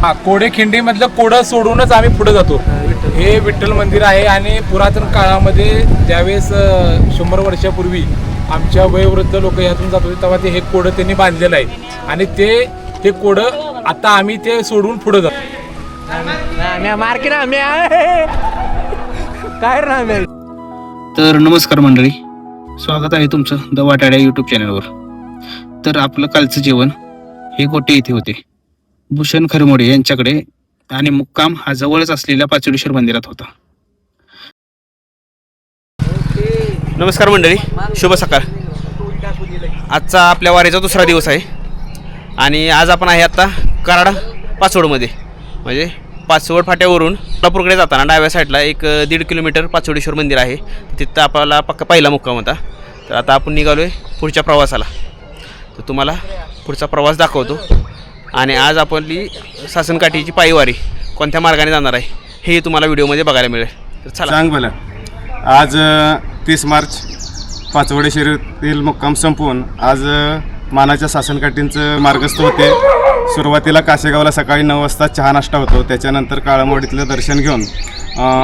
हा कोडेखिंडी मधलं कोडं सोडूनच आम्ही पुढे जातो. हे विठ्ठल मंदिर आहे आणि पुरातन काळामध्ये ज्यावेळेस 100 वर्षापूर्वी आमच्या वयोवृद्ध लोक यातून जात होते तेव्हा ते हे कोडं त्यांनी बांधलेलं आहे आणि हे कोडं आता आम्ही ते सोडून पुढे जातो. तर नमस्कार मंडळी, स्वागत आहे तुमचं द वाटाड्या यूट्यूब चॅनलवर. तर आपलं कालचं जेवण हे गोटे इथे होते भूषण खरमोडे यांच्याकडे आणि मुक्काम हा जवळच असलेल्या पाचोडेश्वर मंदिरात होता. नमस्कार मंडळी, शुभ सकाळ. आजचा आपल्या वारीचा दुसरा दिवस आहे आणि आज आपण आहे आता कराड पाचोडमध्ये. म्हणजे पाचोड फाट्यावरून कोल्हापूरकडे जाताना डाव्या साईडला एक 1.5 किलोमीटर पाचोडेश्वर मंदिर आहे. तिथं आपल्याला पहिला मुक्काम होता. तर आता आपण निघालो आहे पुढच्या प्रवासाला. तर तुम्हाला पुढचा प्रवास दाखवतो आणि आज आपली सासनकाठीची पायीवारी कोणत्या मार्गाने जाणार आहे हे तुम्हाला व्हिडिओमध्ये बघायला मिळेल. तर चला. सांग मला. आज 30 मार्च पाचवडेश्वरीतील मुक्काम संपवून आज मानाच्या सासनकाठींचं मार्गस्थ होते. सुरुवातीला काशेगावला सकाळी 9 वाजता चहा नाश्ता होतो. त्याच्यानंतर काळामवाडीतलं दर्शन घेऊन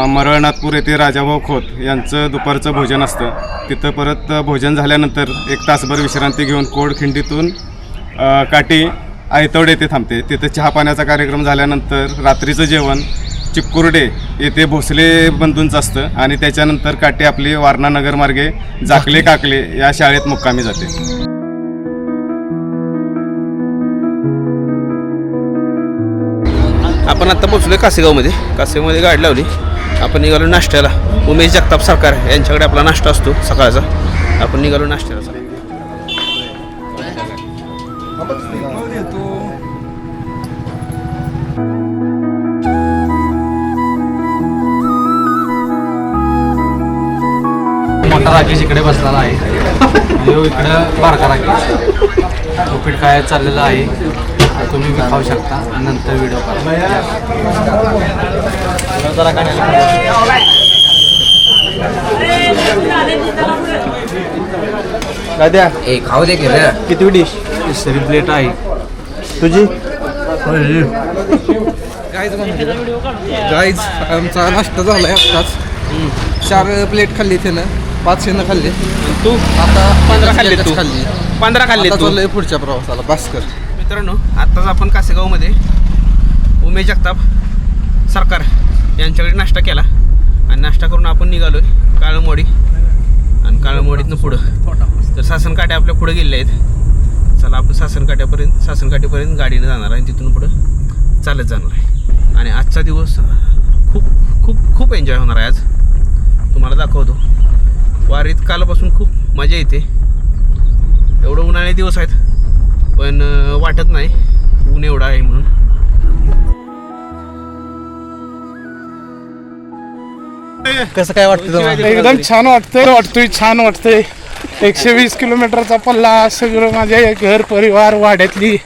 मरळनाथपूर येथे राजाभाऊ खोत यांचं दुपारचं भोजन असतं. तिथं परत भोजन झाल्यानंतर 1 तासभर विश्रांती घेऊन कोडखिंडीतून काठी आयतवडे येथे थांबते. तिथं चहा पाण्याचा कार्यक्रम झाल्यानंतर रात्रीचं जेवण चिक्कुर्डे येथे भोसले बंधूंचं असतं आणि त्याच्यानंतर काठी आपली वारणा नगर मार्गे जाकले काकले या शाळेत मुक्कामी जाते. आपण आत्ता पोहोचलो कासेगावमध्ये. कासेगावमध्ये गाडी लावली. आपण निघालो नाश्त्याला. उमेश जगताप सरकार यांच्याकडे आपला नाश्ता असतो सकाळचा. आपण निघालो नाश्त्याला. मोठा राकेश इकडे बसलेला आहे. इकडं बारका राकेश उपीट काय चाललेलं आहे. तुम्ही खाऊ शकता. नंतर व्हिडिओ द्या खाऊ दे केलं. किती डिश? तिसरी प्लेट आहे तुझी. गाईज आमचा नाश्ता झाला आहे आत्ताच. 4 प्लेट खाल्ली त्यानं, 5 खाल्ले. तू आता 15 खाल्ले. तू खाल्ली. 15 खाल्ले तू. चाललंय पुढच्या प्रवासाला. भास्कर मित्रांनो, आत्ताच आपण कासेगावमध्ये उमेश जगताप सरकार यांच्याकडे नाश्ता केला आणि नाश्ता करून आपण निघालो आहे काळमवाडी आणि काळमवाडीतनं पुढं. तर सासनकाठ्या आपल्या पुढं गेलेल्या आहेत. चला आपण सासनकाठीपर्यंत गाडीनं जाणार आहे आणि तिथून पुढं चालत जाणार आहे. आणि आजचा दिवस खूप खूप खूप एन्जॉय होणार आहे. आज तुम्हाला दाखवतो. वारीत कालपासून खूप मजा येते. एवढं उन्हाळे दिवस आहेत पण वाटत नाही ऊन एवढं आहे म्हणून. कसं काय वाटतं? एकदम छान वाटतंय. 120 किलोमीटरचा पल्ला. सगळं माझ्या घर परिवार वाड्यातली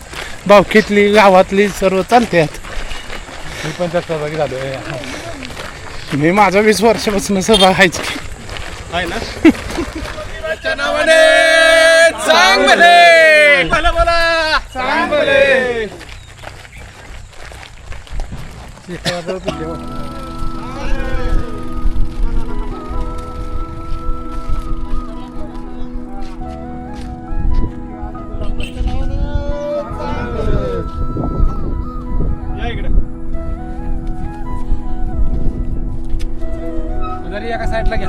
भावकीतली गावातली सर्व चालतात. मी पण त्यात सहभागी झालोय. मी माझा 20 वर्षापासून सहभाग आहेच की. जरी एका साईडला घ्या.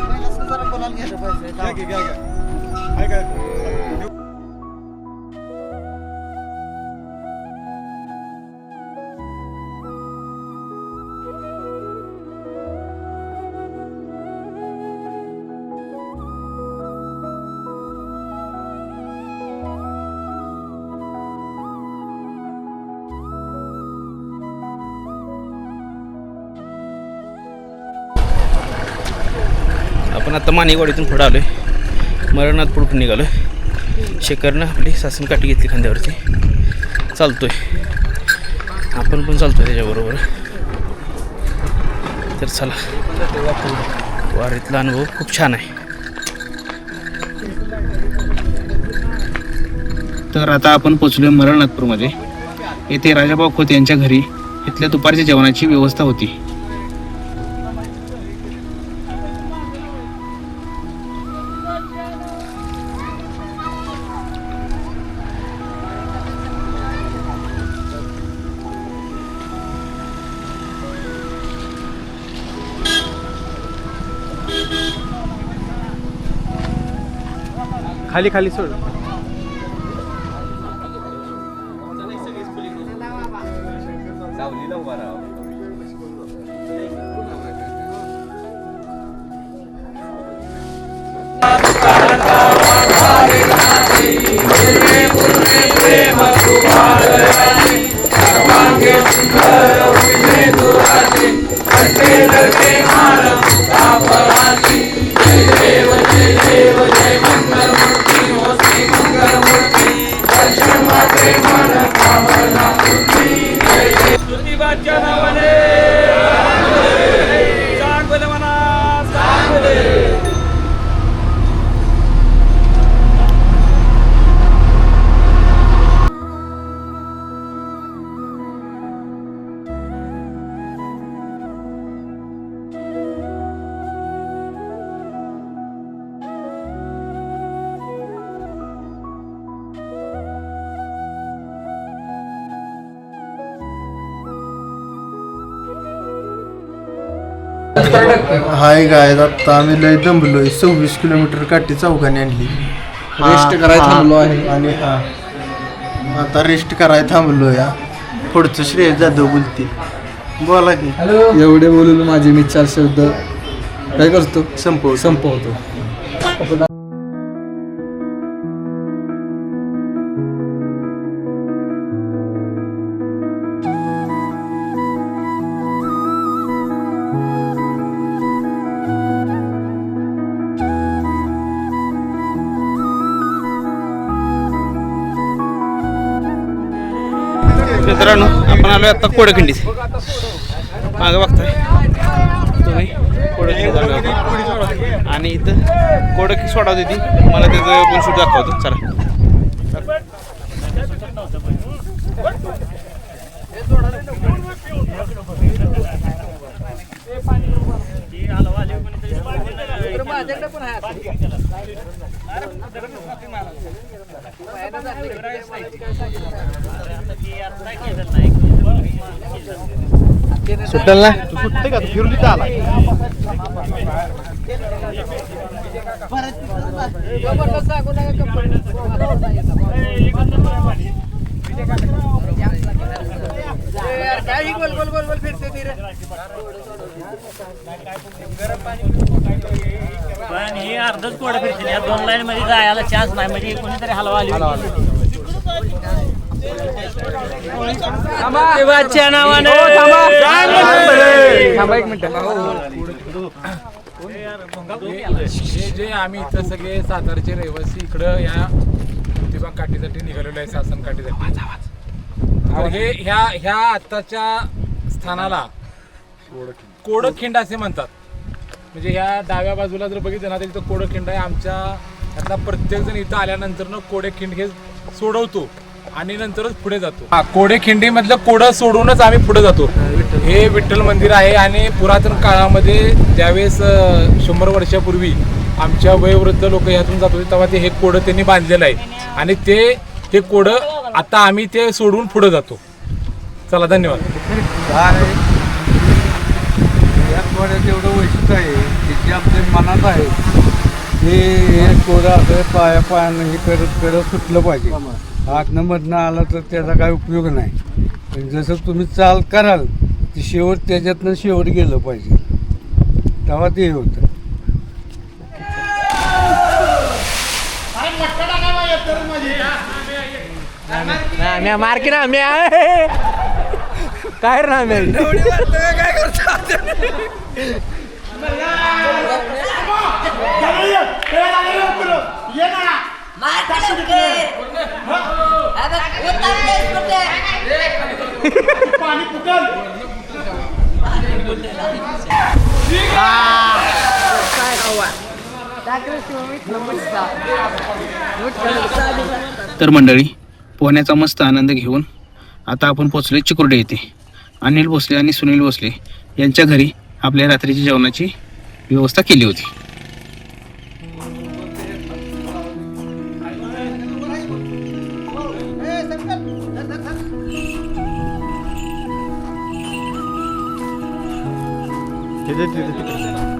आपण आता मानेवाडीतून पुढं आलो आहे. मरळनाथ पुढून निघालो आहे. शेखरनं आपली सासनकाठी घेतली खांद्यावरती. चालतो आहे. आपण पण चालतो आहे त्याच्याबरोबर. तर चला. वारीतला अनुभव खूप छान आहे. तर आता आपण पोचलो मरळनाथपूरमध्ये. येथे राजाभाऊ खोत यांच्या घरी इथल्या दुपारच्या जेवणाची व्यवस्था होती. खाली खाली सोड. हाय गाय आता आम्ही लय दमलोय 26 किलोमीटर काठी चौघाने आणली. रेस्ट करायला थांबलो आहे. आणि आता रेस्ट करायला थांबलो या. पुढचं श्रेय जाधव बोलते. बोला की. एवढे बोलून माझे मी 4 शब्द काय करतो संपवतो. मित्रांनो आपण आलो आता कोडखंडीत. मागं बघताय तुम्ही कोडखंडीत आलो आपण. आणि इथं कोडखंडी सोडावते ती मला त्याचं पण शूट दाखवतो. चला सुट्टल ना सुट्टे का फिरून तिथं आला. पण हे अर्धच कोडं फिरतील. या 2 लाईन मध्ये जायला चान्स नाही. म्हणजे कोणीतरी हलवा आली देवाच्या नावाने. थांबा 1 मिनिट. हे जे आम्ही इथं सगळे सातारचे रहिवासी इकडं या प्रतिभा काठीसाठी निघालेलो आहे, शासन काठीसाठी. तर हे ह्या आत्ताच्या स्थानाला कोडखिंड असे म्हणतात. म्हणजे ह्या डाव्या बाजूला जर बघितलं ना तर इथं कोडखिंड आहे. आमच्या यातला प्रत्येक जण इथं आल्यानंतर कोडेखिंड हे सोडवतो आणि नंतरच पुढे जातो. हा, कोडेखिंडीमधलं कोडं सोडूनच आम्ही पुढे जातो. हे विठ्ठल मंदिर आहे आणि पुरातन काळामध्ये ज्यावेळेस 100 वर्षापूर्वी आमच्या वयोवृद्ध लोक ह्यातून जात होते तेव्हा ते हे कोडं त्यांनी बांधलेलं आहे. आणि ते कोडं आता आम्ही ते सोडून पुढे जातो. चला, धन्यवाद. या कोड्याचं एवढं वैशिष्ट्य आहे की जे आपल्या मनात आहे हे कोडं असं पायानं हे करत सुटलं पाहिजे. आतनं मधनं आलं तर त्याचा काही उपयोग नाही. पण जसं तुम्ही चाल कराल ते शेवट त्याच्यातनं शेवट गेलं पाहिजे तेव्हा ते होतं. मार्की ना मी काय ना मी काय करतो. तर मंडळी, पोहण्याचा मस्त आनंद घेऊन आता आपण पोचलोय चिकुर्डे येथे. अनिल भोसले आणि सुनील भोसले यांच्या घरी आपल्या रात्रीच्या जेवणाची व्यवस्था केली होती. तिथे